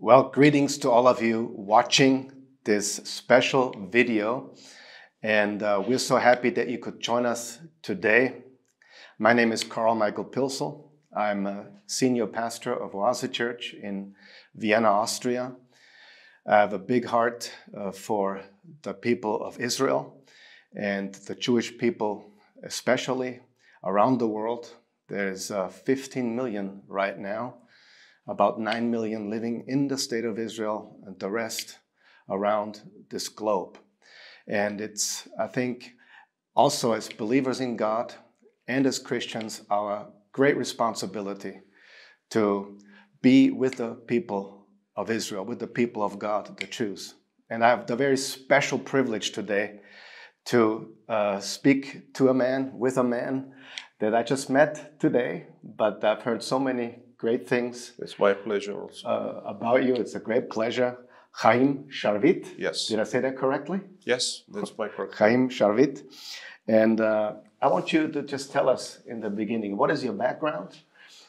Well, greetings to all of you watching this special video, and we're so happy that you could join us today. My name is Karl Pilsel. I'm a senior pastor of Oase Church in Vienna, Austria. I have a big heart for the people of Israel and the Jewish people especially around the world. There's 15 million right now. About 9 million living in the state of Israel and the rest around this globe. And it's, I think, also as believers in God and as Christians, our great responsibility to be with the people of Israel, with the people of God, the Jews. And I have the very special privilege today to speak to a man, with a man that I just met today, but I've heard so many great things. It's my pleasure also. About you. It's a great pleasure. Chaim Sharvit. Yes. Did I say that correctly? Yes, that's my correct. Chaim Sharvit. And I want you to just tell us in the beginning, what is your background?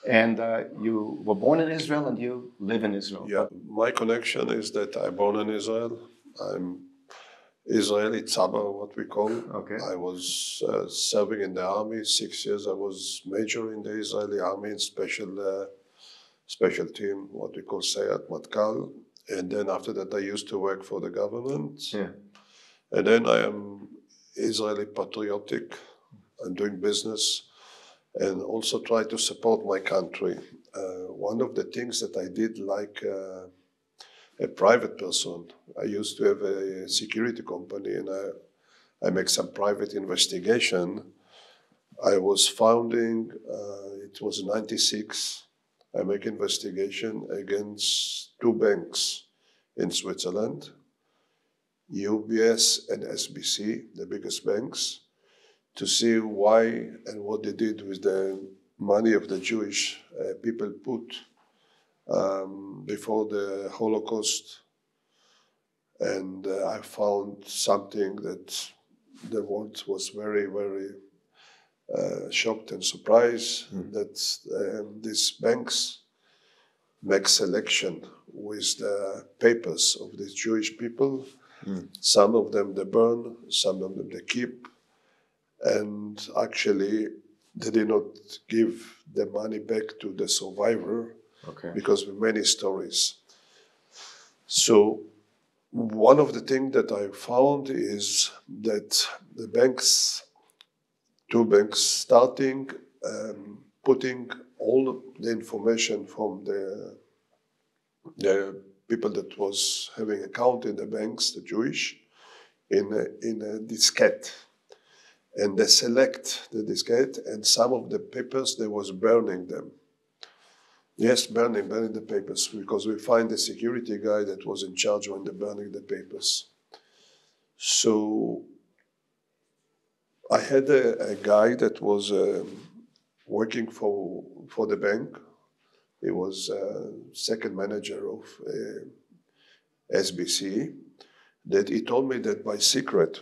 And you were born in Israel and you live in Israel. Yeah, my connection is that I'm born in Israel. I'm Israeli Tzaba, what we call. Okay. I was serving in the army 6 years. I was major in the Israeli army in special team, what we call Sayat Matkal. And then after that, I used to work for the government. Yeah. And then I am Israeli patriotic. I'm doing business and also try to support my country. One of the things that I did like a private person, I used to have a security company and I make some private investigation. I was founding, it was 96, I make investigation against two banks in Switzerland, UBS and SBC, the biggest banks, to see why and what they did with the money of the Jewish people put before the Holocaust. And I found something that the world was very, very shocked and surprised that these banks make selection with the papers of these Jewish people. Some of them they burn, some of them they keep. And actually, they did not give the money back to the survivor. Okay. Because of many stories. So one of the things that I found is that the banks, two banks, starting putting all the information from the people that was having account in the banks, the Jewish, in a diskette. And they select the diskette, and some of the papers, they was burning them. Yes, burning the papers, because we find the security guy that was in charge when they're burning the papers. So I had a guy that was working for the bank. He was second manager of SBC. That he told me that by secret,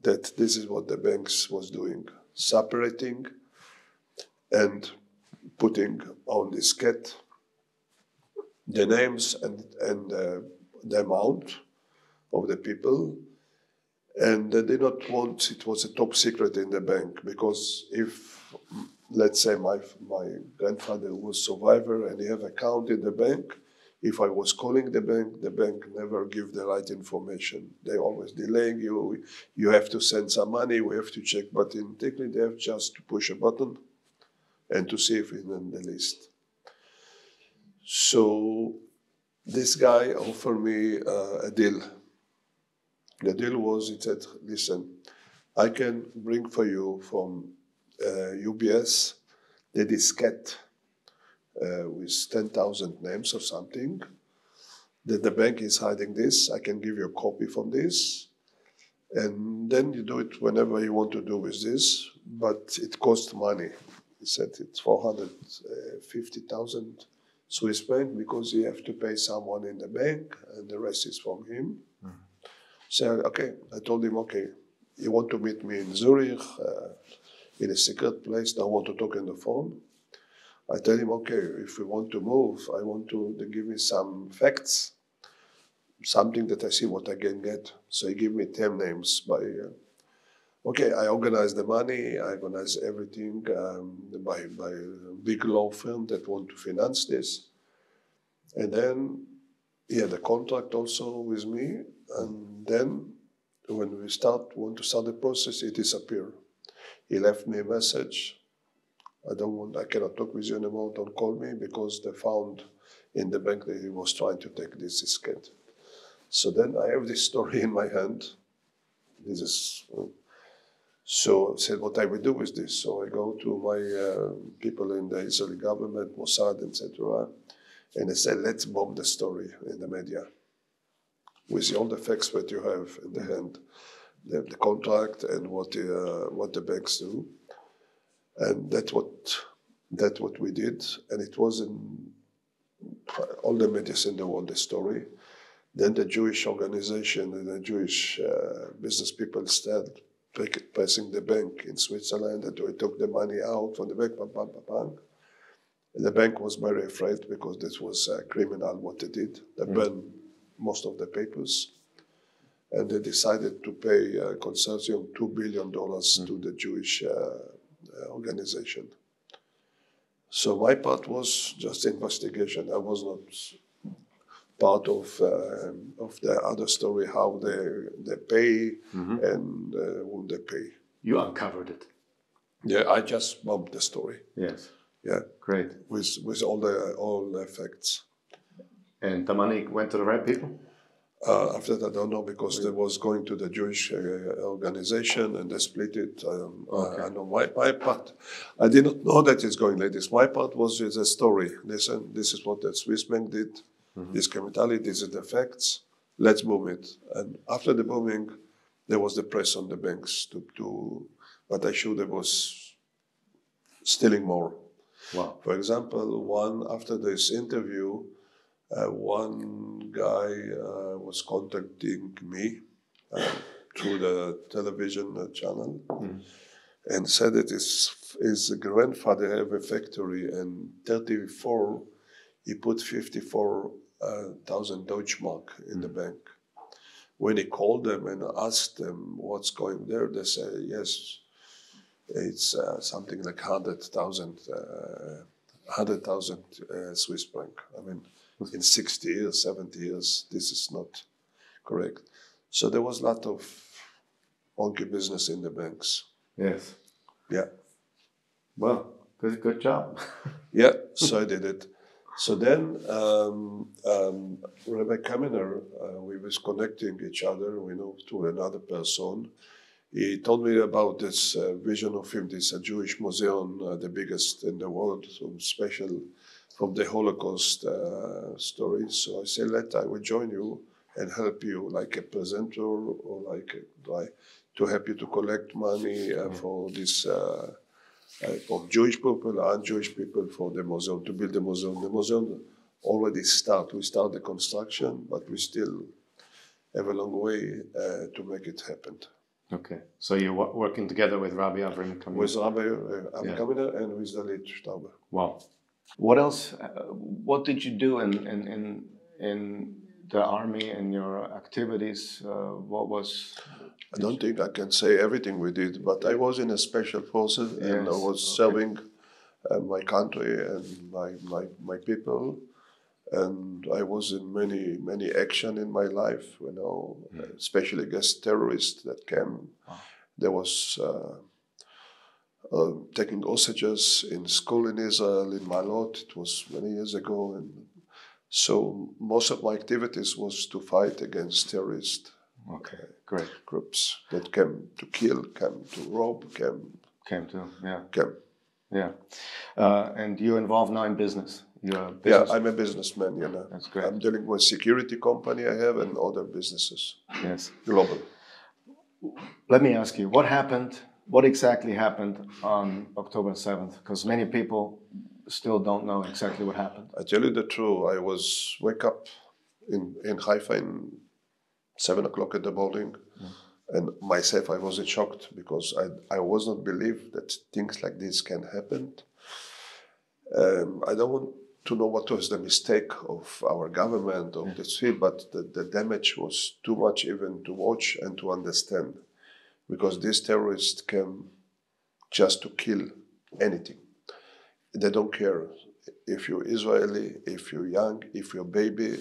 that this is what the banks was doing, separating and putting on diskette the names and the amount of the people. And they did not want, it was a top secret in the bank, because if, let's say my grandfather was survivor and he have account in the bank, if I was calling the bank never give the right information. They always delaying you, you have to send some money, we have to check, but in technically they have just to push a button and to see if it's in the list. So this guy offered me a deal. The deal was, he said, listen, I can bring for you from UBS the diskette with 10,000 names or something, that the bank is hiding this. I can give you a copy from this. And then you do it whenever you want to do with this, but it costs money. He said it's 450,000 Swiss franc because you have to pay someone in the bank and the rest is from him. So, okay, I told him, okay, you want to meet me in Zurich, in a secret place, don't want to talk on the phone. I tell him, okay, if we want to move, I want to they give me some facts, something that I see what I can get. So he gave me 10 names by, okay, I organize the money, I organize everything by a big law firm that want to finance this. And then he had a contract also with me. And then when we want to start the process, it disappeared. He left me a message. I cannot talk with you anymore, don't call me, because they found in the bank that he was trying to take this kid. So then I have this story in my hand. This is, so I said, what I will do with this? So I go to my people in the Israeli government, Mossad, etc. And I said, let's bomb the story in the media with all the facts that you have in the hand, the contract and what the banks do. And that's what we did. And it was in all the media in the world, the story. Then the Jewish organization and the Jewish business people started pressing the bank in Switzerland, and we took the money out from the bank, And the bank was very afraid because this was criminal what they did. They burned most of the papers. And they decided to pay a consortium $2 billion to the Jewish organization. So my part was just investigation. I was not part of the other story, how they pay and who they pay. You uncovered it. Yeah, I just bumped the story. Yes. Yeah, great. With all the facts. And the money went to the right people? After that, I don't know, because they was going to the Jewish organization and they split it. I know my part. I did not know that it's going like this. My part was a story. Listen, this is what the Swiss bank did. This chemical, this is the facts. Let's boom it. And after the booming, there was the press on the banks but I showed there was stealing more. Wow. For example, after this interview, one guy was contacting me through the television channel and said that his grandfather had a factory, and 34, he put 54,000 Deutschmark in the bank. When he called them and asked them what's going there, they say, yes, it's something like 100,000 Swiss franc. I mean, in 60 years, 70 years, this is not correct. So there was a lot of wonky business in the banks. Yes. Yeah. Well, good job. Yeah, so I did it. So then Rabbi Kaminer, we was connecting each other, to another person. He told me about this vision of him, this Jewish museum, the biggest in the world, so special from the Holocaust stories. So I said, I will join you and help you like a presenter or to help you to collect money for this, for Jewish people and Jewish people for the museum, to build the museum. The museum already we start the construction, but we still have a long way to make it happen. Okay, so you're working together with Rabbi Avram Kaminer? With Rabbi Avram Kaminer and with the late Stauber. Wow. What else? What did you do in the army and your activities? What was? I don't think I can say everything we did, but I was in a special forces and I was serving my country and my people. And I was in many action in my life, especially against terrorists that came. Wow. There was taking hostages in school in Israel, in Malot. It was many years ago. And so most of my activities was to fight against terrorist groups that came to kill, came to rob, came to. Yeah. And you're involved now in business. Yeah, I'm a businessman, That's great. I'm dealing with security company I have and other businesses. Yes. Global. Let me ask you, what exactly happened on October 7th? Because many people still don't know exactly what happened. I tell you the truth, I wake up in Haifa in 7 o'clock in the morning. And myself, I was shocked because I was not believe that things like this can happen. I don't want to know what was the mistake of our government, of the city, but the damage was too much even to watch and to understand. Because these terrorists came just to kill anything. They don't care if you're Israeli, if you're young, if you're baby,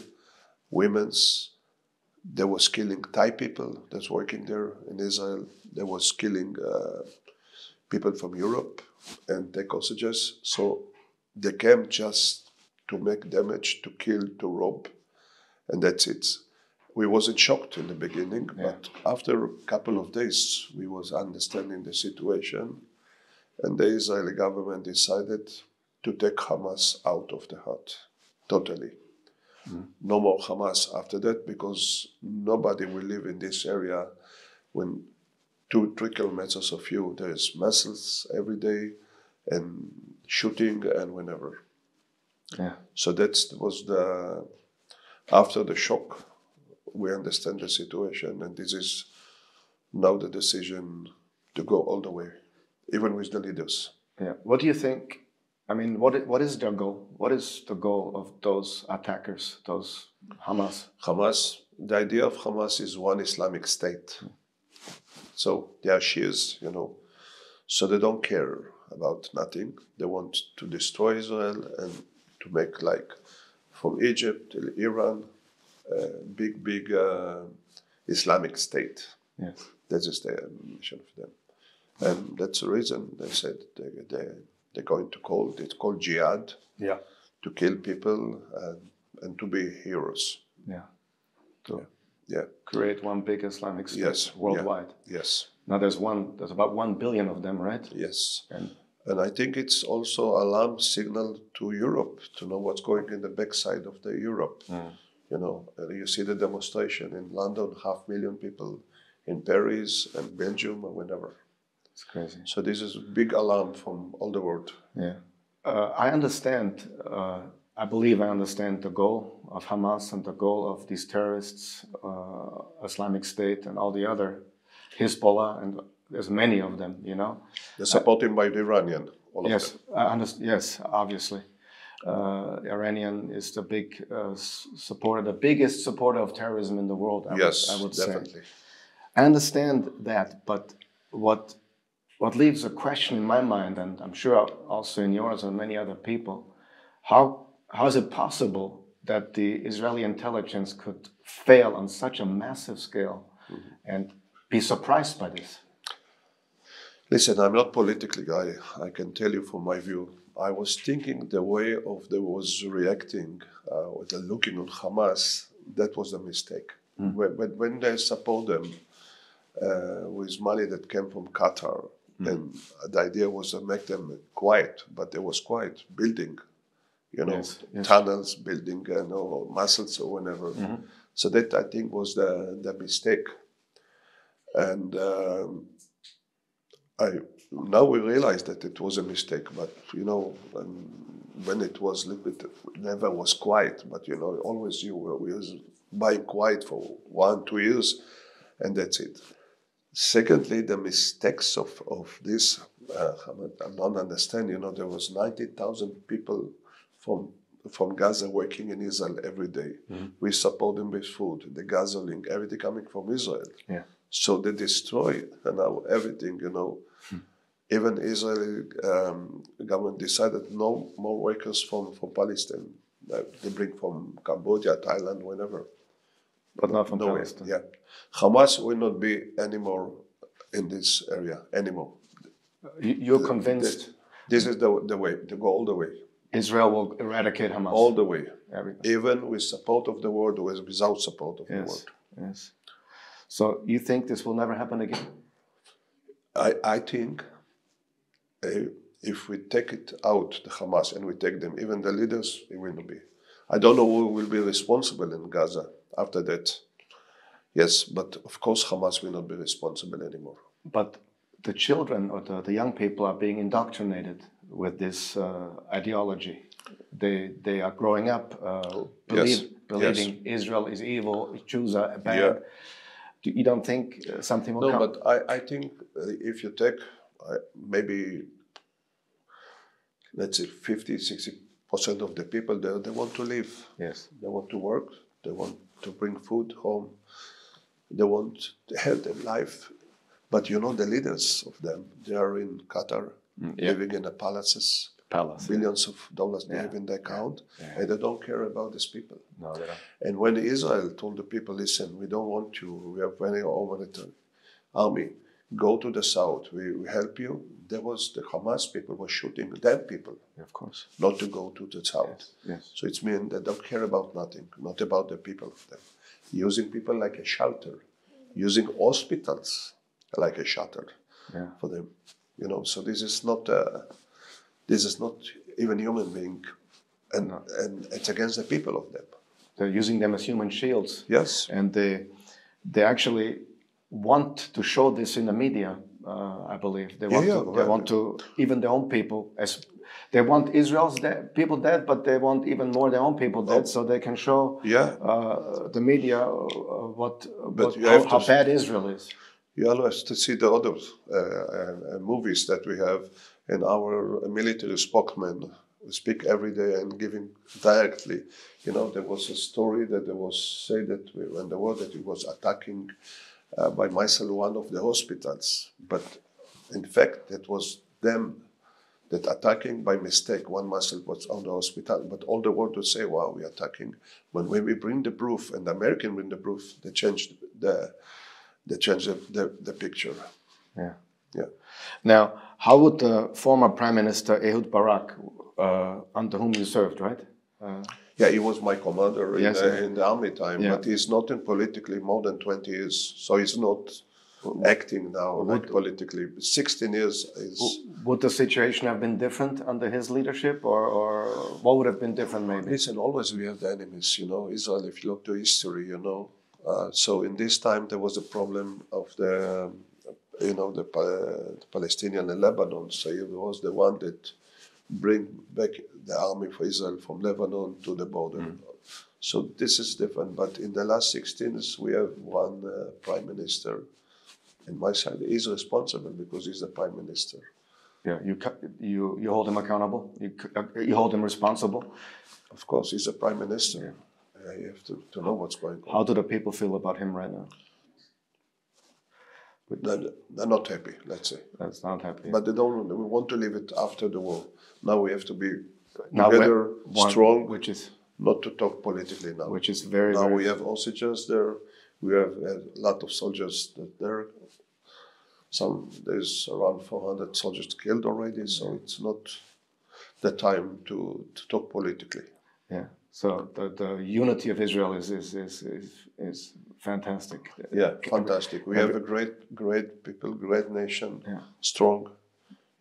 women's. They was killing Thai people that's working there in Israel. They was killing people from Europe and take hostages. So they came just to make damage, to kill, to rob, and that's it. We wasn't shocked in the beginning, but after a couple of days, we was understanding the situation, and the Israeli government decided to take Hamas out of the hut, totally. No more Hamas after that, because nobody will live in this area when 2-3 kilometers of you, there's missiles every day and shooting and whenever. Yeah. So that was after the shock, we understand the situation, and this is now the decision to go all the way, even with the leaders. Yeah. What do you think? I mean, what is their goal? What is the goal of those attackers, those Hamas? Hamas, the idea of Hamas is one Islamic state. So they are Shias, so they don't care about nothing. They want to destroy Israel and to make like from Egypt till Iran, big Islamic state. Yes. That is their mission for them. And that's the reason they said they're going to call it's called jihad, to kill people and to be heroes. Yeah. So, create one big Islamic state worldwide. Yes. Now there's about 1 billion of them, right? Yes. And I think it's also alarm signal to Europe to know what's going in the backside of the Europe. You see the demonstration in London, 500,000 people, in Paris and Belgium or whenever. It's crazy. So this is a big alarm from all the world. Yeah. I understand, I believe I understand the goal of Hamas and the goal of these terrorists, Islamic State and all the other, Hezbollah, and there's many of them, They're supported by the Iranian, all of them. Yes, obviously. Iranian is the big supporter, the biggest supporter of terrorism in the world, I would definitely. say. I understand that, but what leaves a question in my mind, and I'm sure also in yours and many other people, how is it possible that the Israeli intelligence could fail on such a massive scale and be surprised by this? Listen, I'm not politically guy. I can tell you from my view. I was thinking the way they was reacting or the looking on Hamas, that was a mistake. When they support them with money that came from Qatar, and the idea was to make them quiet, but they was quiet, building, tunnels, building, muscles or whatever. So that I think was the mistake. And now we realize that it was a mistake, but when it was a little bit, never was quiet, but always we was buying quiet for 1-2 years, and that's it. Secondly, the mistakes of this, I don't understand. There was 90,000 people from Gaza working in Israel every day. We support them with food, the gasoline, everything coming from Israel. Yeah. So they destroy now everything. Even Israeli government decided no more workers from Palestine. They bring from Cambodia, Thailand, whenever. But not from Palestine. Yeah. Hamas will not be anymore in this area anymore. You're convinced? This is the way, to go all the way. Israel will eradicate Hamas? All the way. Everything. Even with support of the world or without support of the world. Yes. So you think this will never happen again? I think if we take it out, the Hamas, and we take them, even the leaders, it will not be. I don't know who will be responsible in Gaza after that. Yes, but of course Hamas will not be responsible anymore. But the children or the young people are being indoctrinated with this ideology. They are growing up believing Israel is evil, Jews are bad. Yeah. You don't think something will come? No, but I think if you take maybe let's say 50-60% of the people there, they want to live. Yes. They want to work. They want to bring food home. They want health and life. But the leaders of them, they are in Qatar, living in the palaces. Billions of dollars they have in their account, and they don't care about these people. No, they don't. And when Israel told the people, listen, we don't want you, we have very humanitarian army, go to the south, we help you. There was the Hamas people were shooting dead people. Of course. Not to go to the south. Yes. So it's mean they don't care about nothing, not about the people of them. Using people like a shelter, using hospitals like a shelter for them. So this is not even human being, and it's against the people of them. They're using them as human shields. Yes. And they actually want to show this in the media, I believe. They want to, even their own people, they want Israel's people dead, but they want even more their own people dead, so they can show the media how bad Israel is. You always have to see the other movies that we have, and our military spokesman speak every day and giving directly. There was a story that there was said that when the war that he was attacking by missile one of the hospitals, but in fact that was them that attacking by mistake. One missile was on the hospital, but all the world would say, "Wow, we are attacking." But when we bring the proof, and the American bring the proof, they changed the picture. Yeah. Yeah. Now, how would the former Prime Minister Ehud Barak, under whom you served, right? He was my commander in the army time, but he's not in politically more than 20 years, so he's not acting now politically. 16 years is... Would the situation have been different under his leadership, or what would have been different maybe? Listen, always we have the enemies, Israel, if you look to history, so in this time there was a problem of the Palestinian and Lebanon. So he was the one that bring back the army for Israel from Lebanon to the border. So this is different. But in the last 16 years, we have one prime minister. And my side is responsible because he's the prime minister. Yeah, you hold him accountable. You hold him responsible. Of course, he's a prime minister. Yeah. You have to know what's going on. How do the people feel about him right now? They're not happy, let's say. That's not happy. But they don't. We want to leave it after the war. Now we have to be together, strong, which is not to talk politically now. Which is very. Now very we have hostages there. We have a lot of soldiers there. There's around 400 soldiers killed already. So it's not the time to talk politically. Yeah. So the unity of Israel is fantastic. Yeah, fantastic. We have a great people, great nation, strong,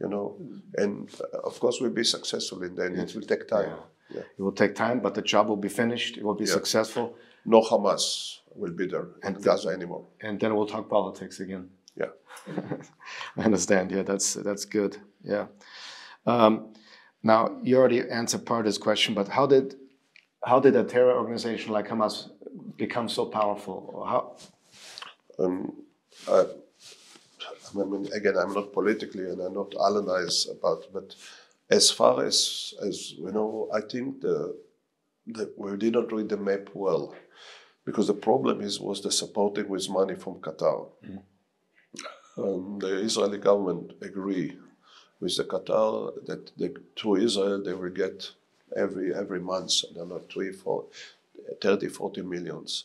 and of course we'll be successful in the end. It will take time. Yeah. It will take time, but the job will be finished. It will be successful. No Hamas will be there in Gaza anymore. And then we'll talk politics again. Yeah. I understand. Yeah, that's good. Yeah. Now, you already answered part of this question, but how did a terror organization like Hamas become so powerful? Again, I'm not politically and I'm not analyzed about, but as far as I think we didn't read the map well, because the problem was the supporting with money from Qatar. The Israeli government agree with the Qatar that through Israel they will get every month, I don't know, 30-40 millions.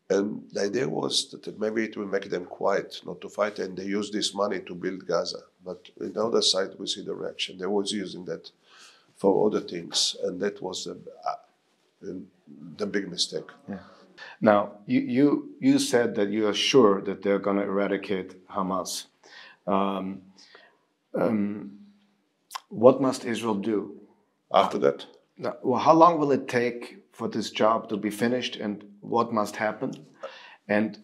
And the idea was that maybe it will make them quiet, not to fight, and they use this money to build Gaza. But on the other side, we see the reaction. They was using that for other things, and that was the big mistake. Yeah. Now, you said that you are sure that they're going to eradicate Hamas. What must Israel do after that? Well, how long will it take for this job to be finished, and what must happen? And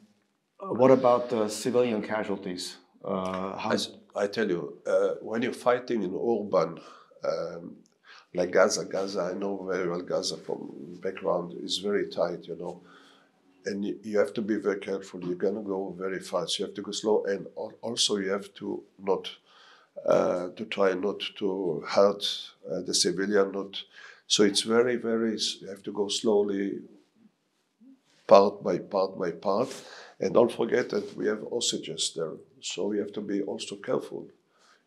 what about the civilian casualties? I tell you, when you're fighting in urban, like Gaza, I know very well Gaza from background, is very tight, and you have to be very careful. You're going to go very fast. You have to go slow, and also you have to not to try not to hurt the civilian. So it's very, very, you have to go slowly, part by part by part. And don't forget that we have hostages there. So we have to be also careful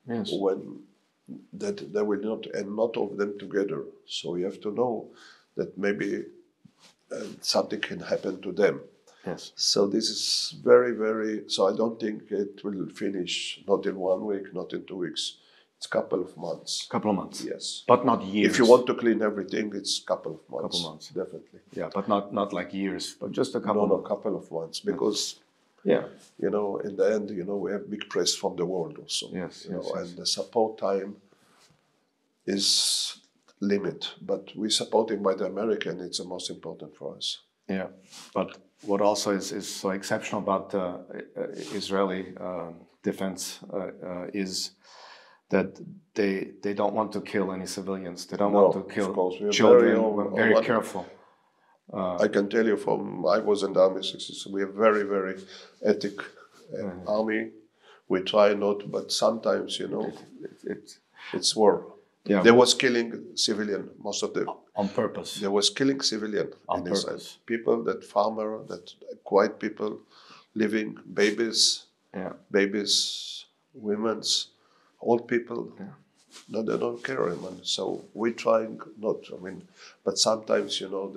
when that they will not, and not all of them together. So you have to know that maybe something can happen to them. Yes. So this is very, very, so I don't think it will finish, not in 1 week, not in 2 weeks. It's a couple of months. Couple of months. Yes. But not years. If you want to clean everything, it's a couple of months. Couple months. Definitely. Yeah, but not like years, but just a couple. No, couple of months. Because, you know, in the end, you know, we have big press from the world also. Yes, yes. And the support time is limit. But we supporting by the American, it's the most important for us. Yeah, but what also is so exceptional about Israeli defense is that they don't want to kill any civilians. They don't want to kill children. We're very careful. I can tell you I was in the army, so we are very, very ethic army. We try not, but sometimes, you know, it's war. Yeah. There was killing civilian, most of them. On purpose. There was killing civilian on in purpose. Israel. People, that farmer, that quiet people, living, babies, women's, old people. Yeah. No, they don't care, man. So we're trying not. I mean, but sometimes, you know,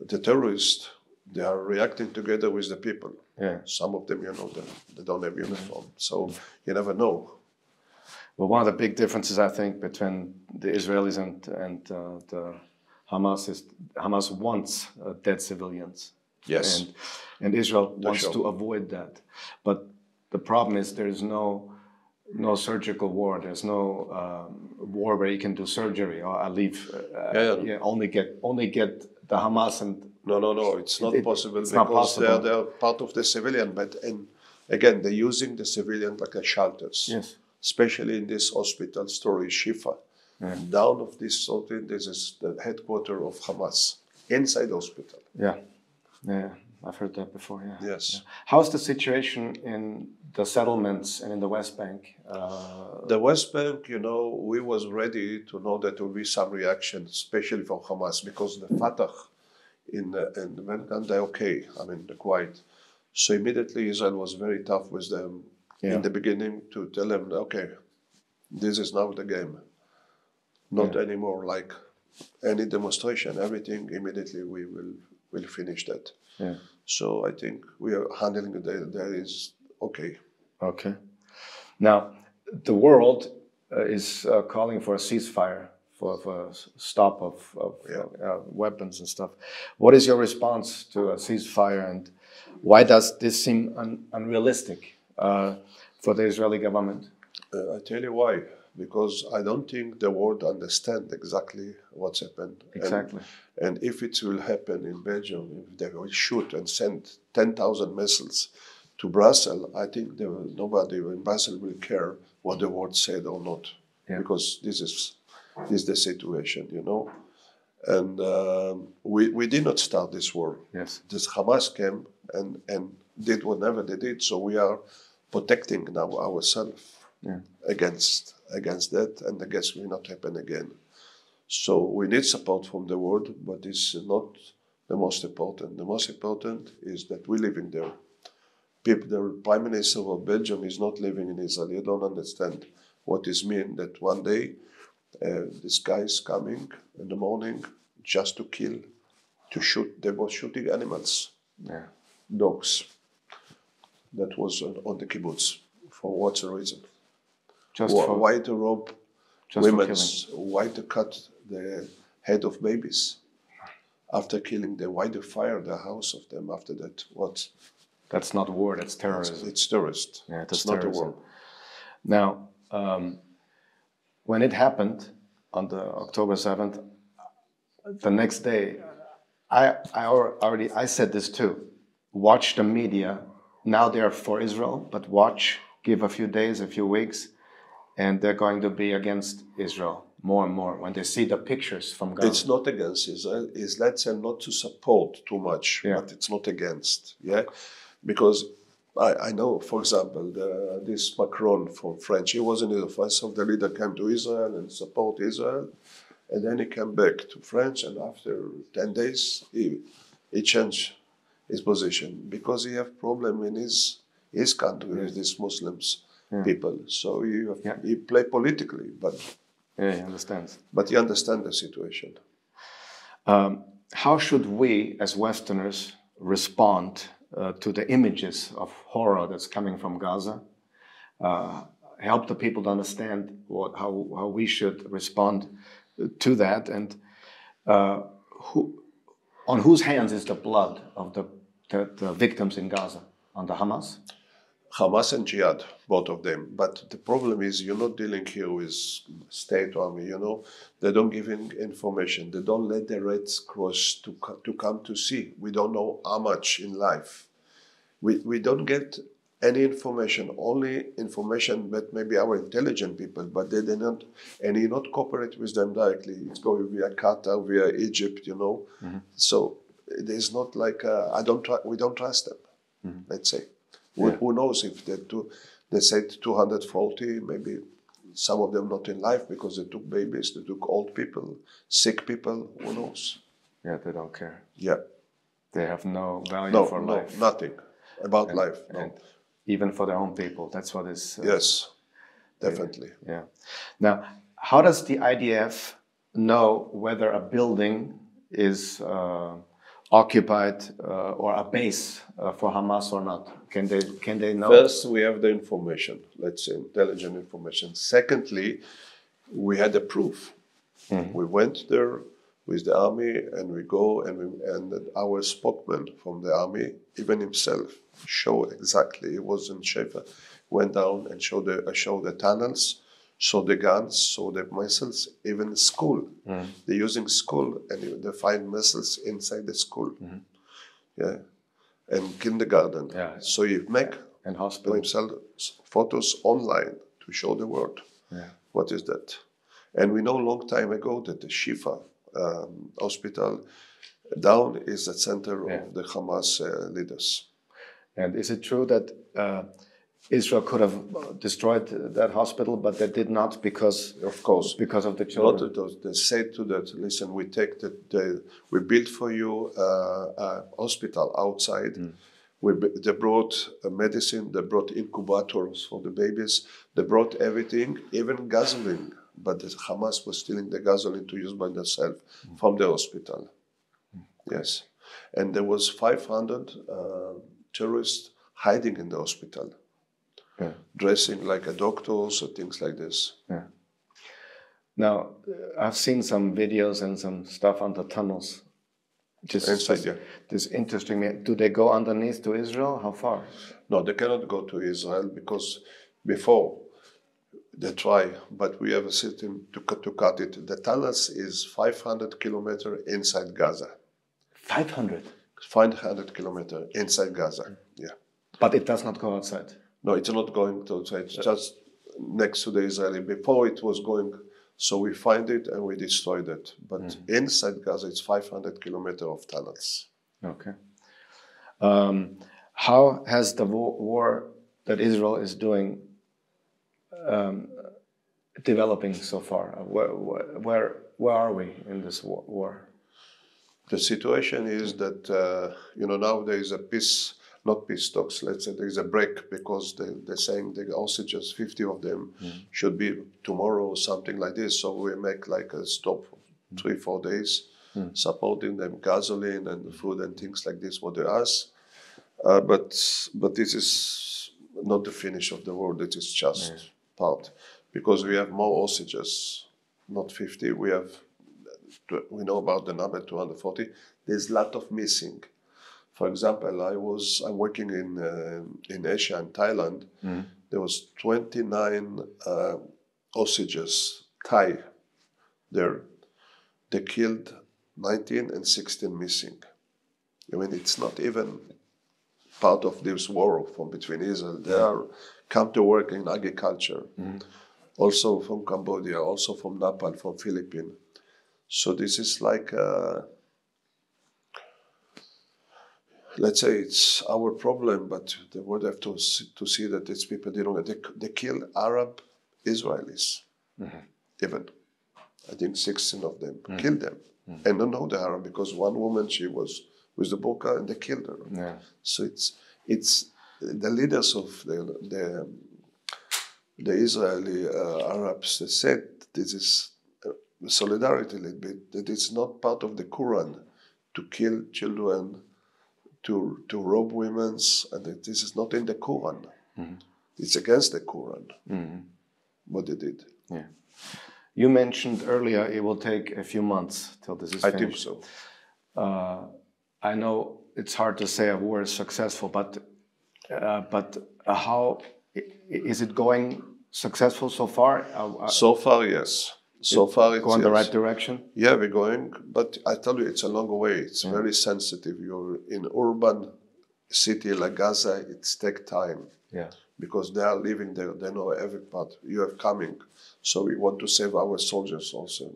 the terrorists, they are reacting together with the people. Yeah. Some of them, you know, they don't have uniform. So you never know. Well, one of the big differences, I think, between the Israelis and the Hamas is Hamas wants dead civilians. Yes. And Israel wants to avoid that. But the problem is there is no surgical war. There's no war where you can do surgery or only get the Hamas and. No. It's not possible it's because not possible. They're part of the civilian. And again, they're using the civilian like a shelters. Yes. Especially in this hospital story, Shifa. Yeah. Down of this hospital, this is the headquarters of Hamas, inside hospital. Yeah, I've heard that before, yeah. Yes. Yeah. How's the situation in the settlements and in the West Bank? The West Bank, you know, we was ready to know that there will be some reaction, especially from Hamas, because the Fatah in the West, they're okay, I mean, they're quiet. So immediately Israel was very tough with them. Yeah. In the beginning, to tell them, okay, this is now the game. Not anymore like any demonstration, everything, immediately we will finish that. Yeah. So I think we are handling it, that is okay. Okay. Now, the world is calling for a ceasefire, for a stop of weapons and stuff. What is your response to a ceasefire, and why does this seem unrealistic? For the Israeli government? I tell you why. Because I don't think the world understands exactly what's happened. Exactly. And if it will happen in Belgium, if they will shoot and send 10,000 missiles to Brussels, I think nobody in Brussels will care what the world said or not. Yeah. Because this is the situation, you know. And we did not start this war. Yes. This Hamas came and did whatever they did. So we are protecting now ourselves against that, and I guess will not happen again. So we need support from the world, but it's not the most important. The most important is that we're living there. The Prime Minister of Belgium is not living in Israel. You don't understand what it means that one day this guy is coming in the morning just to kill, to shoot. They were shooting animals, dogs. That was on the kibbutz. For what's the reason? Why to rob women? Why to cut the head of babies? After killing them, why to fire the house of them after that? What? That's not war, that's terrorism. It's terrorist. Yeah, it's not a war. Now, when it happened on the October 7th, the next day, I said this too. Watch the media. Now they're for Israel, but give a few days, a few weeks, and they're going to be against Israel more and more when they see the pictures from Gaza. It's not against Israel. Let's say not to support too much, but it's not against. Yeah, because I know, for example, this Macron from French, he was in the first of the leader came to Israel and support Israel, and then he came back to France, and after 10 days, he changed his position because he have problem in his country with these Muslims people. So he play politically, but he understands. But he understands the situation. How should we, as Westerners, respond to the images of horror that's coming from Gaza? Help the people to understand how we should respond to that, and on whose hands is the blood of the victims in Gaza? On the Hamas? Hamas and Jihad, both of them. But the problem is you're not dealing here with state army, They don't give information. They don't let the Red Cross to come to see. We don't know how much in life. We don't get any information, only information that maybe our intelligent people, but they not, and you not cooperate with them directly. It's going via Qatar, via Egypt, Mm-hmm. So there's not like, we don't trust them, let's say. Yeah. Who knows if they said 240, maybe some of them not in life because they took babies, they took old people, sick people, who knows? Yeah, they don't care. Yeah. They have no value for life. No, nothing about life. No. And even for their own people, that's what is... yes, definitely. Yeah. Now, how does the IDF know whether a building is occupied or a base for Hamas or not? Can they know? First, we have the information, let's say intelligent information. Secondly, we had the proof. Mm-hmm. We went there with the army, and we go and our spokesman from the army, even himself, showed exactly. He was in Shefa, went down and showed the tunnels, showed the guns, showed the missiles, even school. Mm-hmm. They're using school, and they find missiles inside the school. Mm-hmm. Yeah, and kindergarten. Yeah. So you make and hospital himself photos online to show the world. Yeah. What is that? And we know a long time ago that the Shifa hospital down is the center of the Hamas leaders. And is it true that Israel could have destroyed that hospital, but they did not because, of course, because of the children? Not they said to that, listen, we take we built for you a hospital outside. They brought medicine, they brought incubators for the babies, they brought everything, even gasoline. But the Hamas was stealing the gasoline to use by themselves from the hospital. Yes. And there was 500 terrorists hiding in the hospital, dressing like a doctors or things like this. Yeah. Now, I've seen some videos and some stuff on the tunnels. This interesting me. Do they go underneath to Israel? How far? No, they cannot go to Israel because before they try, but we have a system to cut it. The tunnels is 500 kilometers inside Gaza. 500? 500 kilometers inside Gaza, yeah. But it does not go outside? No, it's not going to outside. It's just next to the Israeli. Before it was going, so we find it and we destroyed it. But inside Gaza, it's 500 kilometers of tunnels. Okay. How has the war that Israel is doing developing so far? Where are we in this war? The situation is that now there is a peace, not peace talks. Let's say there is a break because they're saying the hostages, 50 of them, should be tomorrow or something like this. So we make like a stop for 3-4 days, supporting them gasoline and food and things like this. What they ask, but this is not the finish of the war. It is just part, because we have more hostages, not 50. We know about the number 240. There's a lot of missing. For example, I'm working in Asia and Thailand. There was 29 hostages, Thai, there. They killed 19 and 16 missing. I mean, it's not even part of this war from between Israel. They are come to work in agriculture. Also from Cambodia, also from Nepal, from Philippines. So this is like, let's say it's our problem, but they would have to see that these people they kill Arab Israelis, even. I think 16 of them killed them. And don't know the Arab because one woman, she was with the burqa and they killed her. Yeah. So it's the leaders of the Israeli Arabs, they said this is solidarity a little bit, that it's not part of the Quran to kill children, to rob women, and that this is not in the Quran. It's against the Quran, what they did. Yeah. You mentioned earlier it will take a few months till this is finished. I think so. I know it's hard to say a war is successful, but how is it going successful so far? So far, yes. So far, it's going the right direction. Yeah, we're going, but I tell you, it's a long way. It's very sensitive. You're in urban city like Gaza. It takes time. Yeah. Because they are living there. They know every part. You are coming, so we want to save our soldiers also.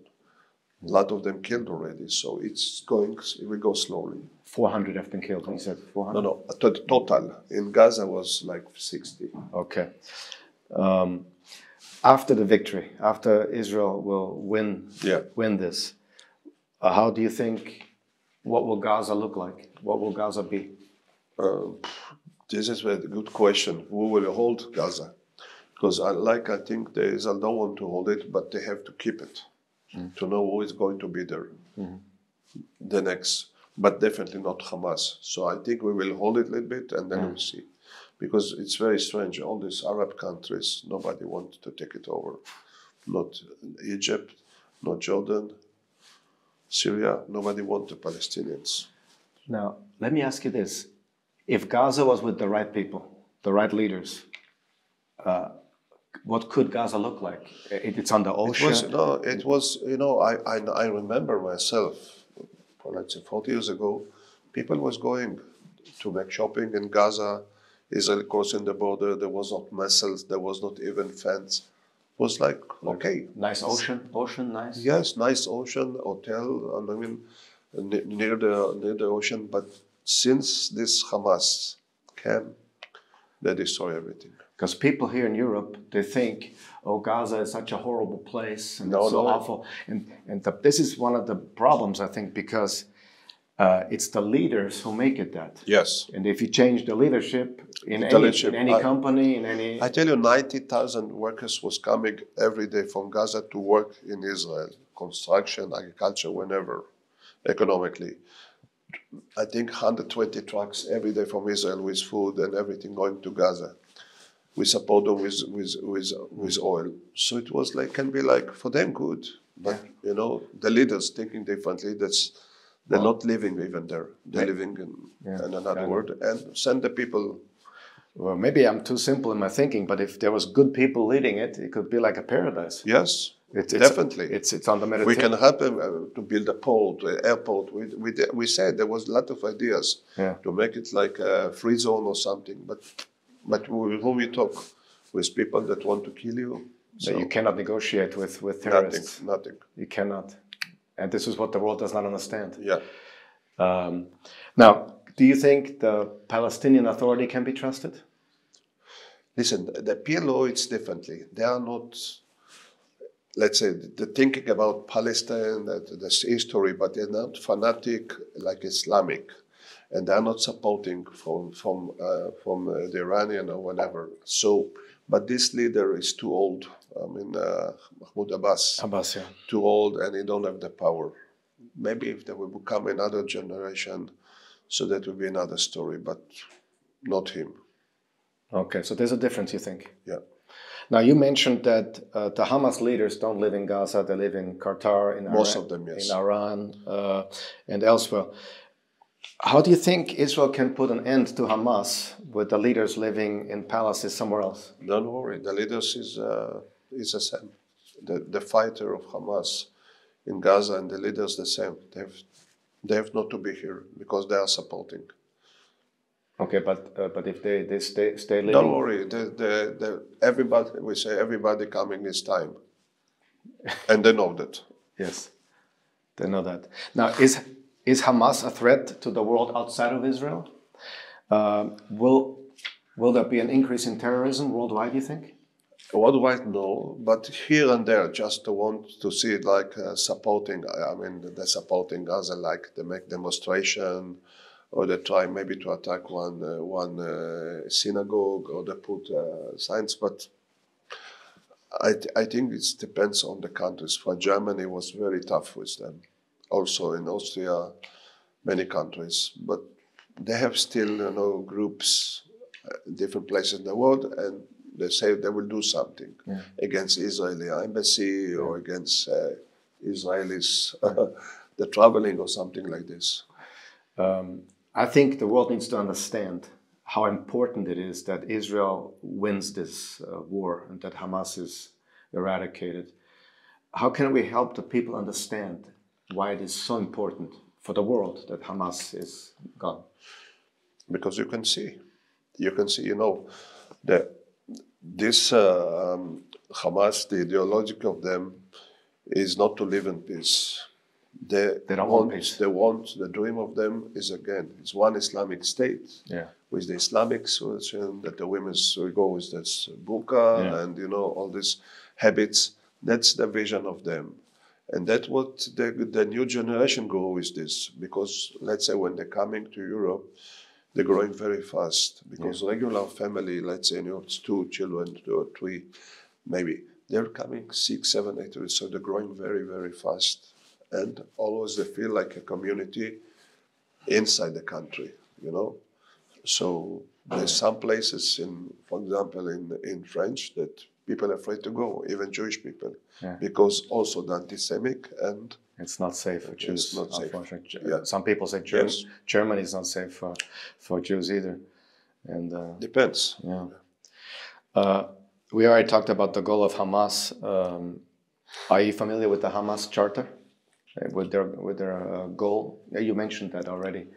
A lot of them killed already, so it's going. We go slowly. 400 have been killed. You said 400. No. Total in Gaza was like 60. Okay. After the victory, after Israel will win this, how do you think? What will Gaza look like? What will Gaza be? This is a very good question. Who will hold Gaza? Because I think the Israel don't want to hold it, but they have to keep it to know who is going to be there. The next, but definitely not Hamas. So I think we will hold it a little bit and then we'll see. Because it's very strange. All these Arab countries, nobody wants to take it over. Not Egypt, not Jordan, Syria. Nobody wants the Palestinians. Now, let me ask you this. If Gaza was with the right people, the right leaders, what could Gaza look like? It's on the ocean. It was. I remember myself, let's say 40 years ago, people was going to make shopping in Gaza. Israel crossing the border. There was not missiles. There was not even fence. It was like okay. Nice ocean, nice. Yes, nice ocean, hotel. I mean, near the ocean. But since this Hamas came, they destroy everything. Because people here in Europe, they think, oh, Gaza is such a horrible place and it's so awful. And this is one of the problems, I think, because it's the leaders who make it that. Yes. And if you change the leadership in any company, in any... I tell you, 90,000 workers was coming every day from Gaza to work in Israel. Construction, agriculture, whenever, economically. I think 120 trucks every day from Israel with food and everything going to Gaza. We support them with oil. So it was can be for them good. But, the leaders thinking differently, they're not living even there. They're living in another world and send the people. Well, maybe I'm too simple in my thinking, but if there was good people leading it, it could be like a paradise. Yes, definitely. It's on the Mediterranean. We can help them to build a port, an airport. We said there was a lot of ideas to make it like a free zone or something. But with whom you talk? With people that want to kill you. So you cannot negotiate with terrorists. Nothing. You cannot. And this is what the world does not understand. Yeah. Now, do you think the Palestinian Authority can be trusted? Listen, the PLO, it's differently. They are not, let's say, they're thinking about Palestine, this history, but they're not fanatic like Islamic. And they're not supporting from the Iranian or whatever. So, but this leader is too old. I mean, Mahmoud Abbas. Too old, and he don't have the power. Maybe if there will become another generation, so that will be another story, but not him. Okay, so there's a difference, you think? Yeah. Now, you mentioned that the Hamas leaders don't live in Gaza, they live in Qatar, in Most of them, yes. In Iran, and elsewhere. How do you think Israel can put an end to Hamas with the leaders living in palaces somewhere else? Don't worry, the leaders is the same. The fighter of Hamas in Gaza and the leaders the same. They have not to be here because they are supporting. Okay, but if they stay living... Don't worry, everybody coming this time. And they know that. Yes, they know that. Now, is Hamas a threat to the world outside of Israel? Will there be an increase in terrorism worldwide, you think? Worldwide, no, but here and there, just want to see it like supporting. I mean, they're supporting Gaza, like they make demonstration, or they try maybe to attack one synagogue, or they put signs. But I think it depends on the countries. For Germany, it was very tough with them. Also in Austria, many countries, but they have still groups, different places in the world, and they say they will do something against Israeli embassy or against Israelis, the traveling or something like this. I think the world needs to understand how important it is that Israel wins this war and that Hamas is eradicated. How can we help the people understand why it is so important for the world that Hamas is gone? Because you can see, that this Hamas, the ideology of them is not to live in peace. They don't want peace. They want, the dream of them is again, it's one Islamic state with the Islamic solution that the women will go with this burqa and all these habits. That's the vision of them. And that's what the new generation go with this. Because let's say when they're coming to Europe, they're growing very fast. Because regular family, let's say it's 2 children, 2 or 3, maybe, they're coming 6, 7, 8 years. So they're growing very, very fast. And always they feel like a community inside the country, So there's some places, for example, in French, that people are afraid to go, even Jewish people, because also the anti-Semitic and it's not safe for Jews. It's not safe. Some people say Germany is not safe for Jews either. And depends. We already talked about the goal of Hamas. Are you familiar with the Hamas Charter? With their goal? You mentioned that already,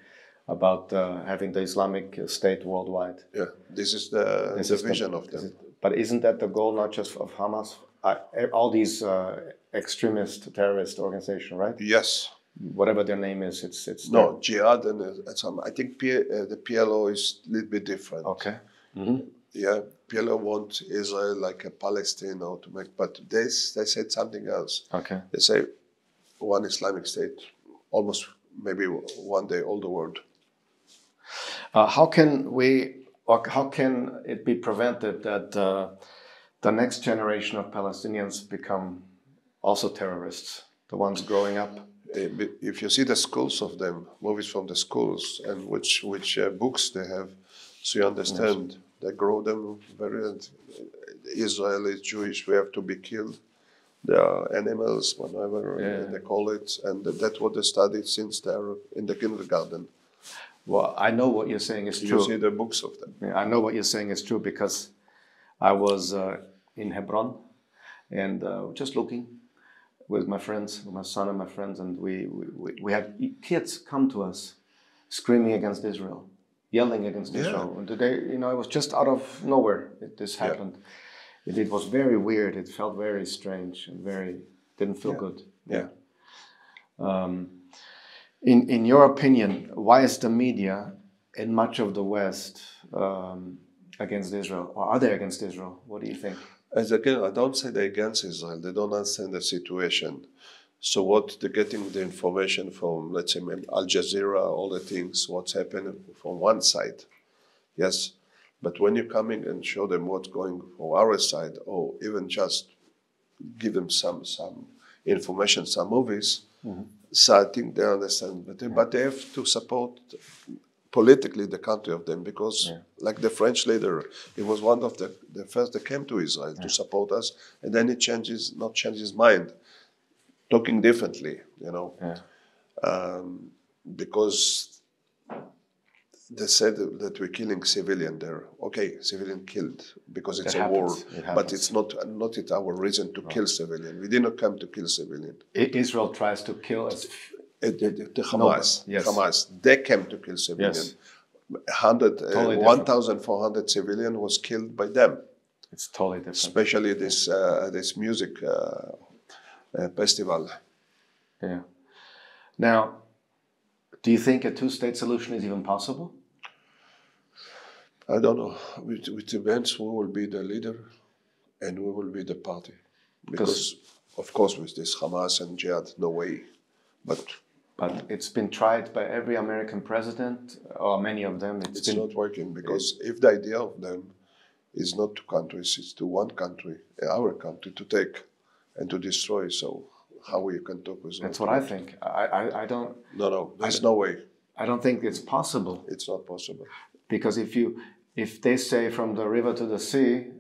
about having the Islamic State worldwide. Yeah, this is the vision of them. But isn't that the goal not just of Hamas? All these extremist terrorist organizations, right? Yes. Whatever their name is, it's no jihad and some. I think the PLO is a little bit different. Okay. Yeah, PLO want Israel like a Palestine or to make, but they said something else. Okay. They say one Islamic State, almost maybe one day all the world. How can it be prevented that the next generation of Palestinians become also terrorists, the ones growing up? If you see the schools of them, movies from the schools, and which books they have, so you understand, they grow them very Israelis, Jewish, we have to be killed. They are animals, whatever they call it, and that's what they studied since they're in the kindergarten. Well, I know what you're saying is true. You see the books of them. Yeah, I know what you're saying is true because I was in Hebron and just looking with my friends, with my son and my friends, and we had kids come to us screaming against Israel, yelling against Israel. And today, it was just out of nowhere this happened. It was very weird. It felt very strange and didn't feel good. In your opinion, why is the media in much of the West against Israel, or are they against Israel? What do you think? As again, I don't say they're against Israel. They don't understand the situation. So what they're getting the information from, let's say, Al Jazeera, all the things, what's happening from one side. Yes. But when you're coming and show them what's going from our side, or even just give them some information, some movies, so I think they understand. But they have to support politically the country of them, because like the French leader, he was one of the first that came to Israel to support us, and then he changes his mind, talking differently, because they said that we're killing civilian there. Okay, civilian killed because it's a war, but it's not our reason to kill civilian. We did not come to kill civilian. Israel tries to kill us. The Hamas, Hamas, they came to kill civilian. 1,400 civilian was killed by them. It's totally different. Especially this music festival. Yeah. Now, do you think a two-state solution is even possible? I don't know. With events, we will be the leader and we will be the party. Because, of course, with this Hamas and Jihad, no way. But it's been tried by every American president, or many of them. It's not working, because if the idea of them is not two countries, it's to one country, our country, to take and to destroy. So how you can talk with? That's what I think. I don't. No, there's no way. I don't think it's possible. It's not possible. Because if they say from the river to the sea,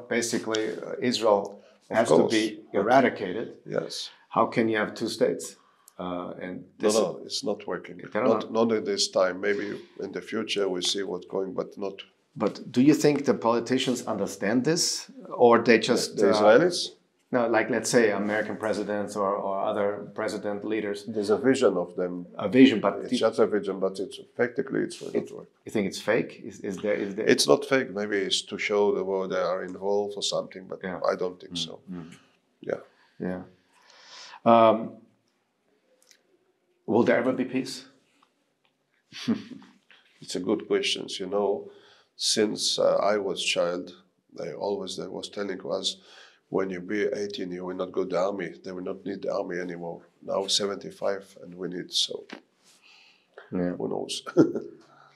basically Israel has to be eradicated. Yes. How can you have two states? No, it's not working. Not at this time. Maybe in the future we'll see what's going, but not. But do you think the politicians understand this, or they just the Israelis? No, like let's say American presidents or other president leaders. There's a vision of them. A vision, but it's just a vision. But it's practically it's not work. You think it's fake? Is there? It's not fake. Maybe it's to show the world they are involved or something. But I don't think so. Yeah. Yeah. Will there ever be peace? It's a good question. Since I was child, they was telling us, when you be 18, you will not go to the army. They will not need the army anymore. Now 75, and we need so. Yeah. Who knows?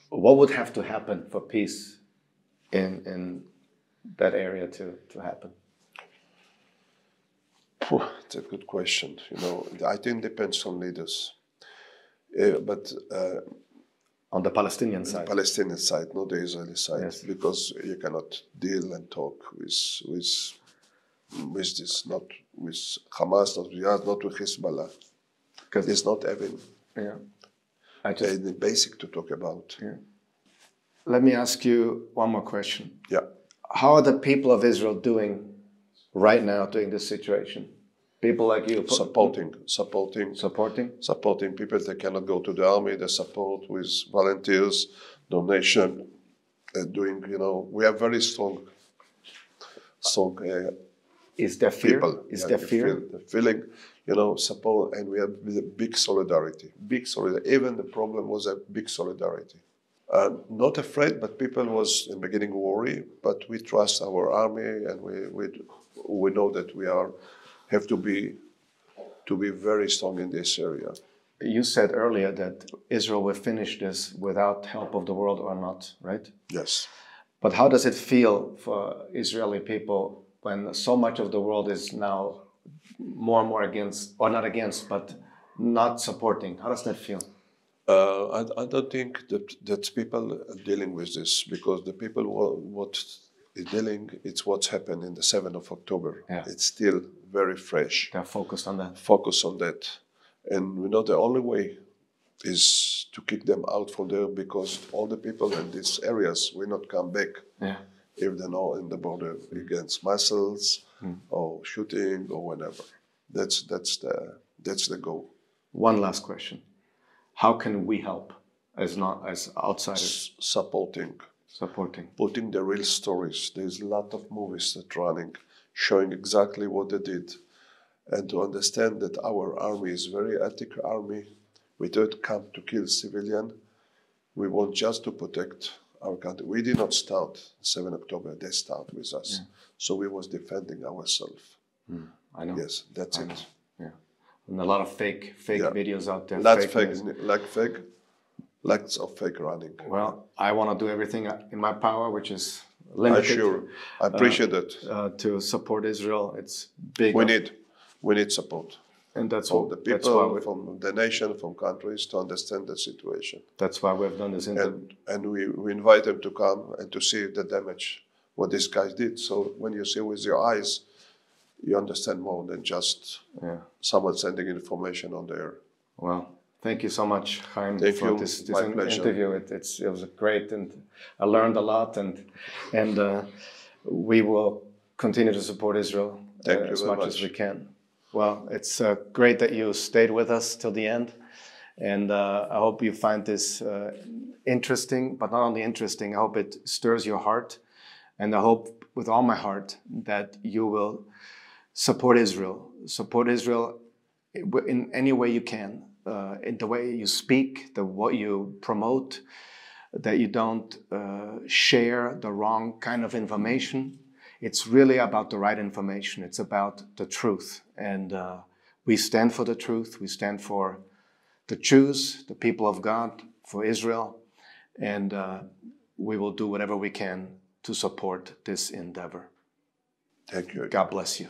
What would have to happen for peace in that area to happen? It's a good question. I think it depends on leaders. But on the Palestinian side. The Palestinian side, not the Israeli side, yes. Because you cannot deal and talk with this, not with Hamas, not with Hezbollah, because it's not having anything basic to talk about. Yeah. Let me ask you one more question. Yeah. How are the people of Israel doing right now during this situation? People like you supporting people that cannot go to the army. They support with volunteers, donation, doing. We have very strong. Is there fear? People. Is there fear? The feeling, support, and we have big solidarity. Even the problem was a big solidarity. Not afraid, but people was in the beginning worried. But we trust our army, and we know that we have to be very strong in this area. You said earlier that Israel will finish this without help of the world or not, right? Yes. But how does it feel for Israeli people when so much of the world is now more and more against, or not against, but not supporting? How does that feel? I don't think that people are dealing with this, because the people what is dealing, it's what's happened in the 7th of October. Yeah. It's still very fresh. They're focused on that. Focus on that. And we know the only way is to kick them out from there, because all the people in these areas will not come back if they're not in the border against missiles or shooting or whatever. That's the goal. One last question. How can we help as outsiders? Supporting. Putting the real stories. There's a lot of movies that are running, showing exactly what they did, and to understand that our army is a very ethical army. We don't come to kill civilian. We want just to protect our country. We did not start 7 October. They start with us. Yeah. So we was defending ourselves. I know. Yes, that's it. Yeah. And a lot of fake videos out there. Lots of fake running. Well, I want to do everything in my power, which is limited. I appreciate that. To support Israel, it's big. We need support. And that's from what the people, from the nation, from countries, to understand the situation. That's why we've done this interview. And we invite them to come and to see the damage, what these guys did. So when you see with your eyes, you understand more than just someone sending information on the air. Well, thank you so much, Chaim, for this interview. It was great, and I learned a lot, and we will continue to support Israel as much as we can. Well, it's great that you stayed with us till the end, and I hope you find this interesting, but not only interesting, I hope it stirs your heart, and I hope with all my heart that you will support Israel in any way you can, in the way you speak, what you promote, that you don't share the wrong kind of information. It's really about the right information. It's about the truth. And we stand for the truth. We stand for the Jews, the people of God, for Israel. And we will do whatever we can to support this endeavor. Thank you. God bless you.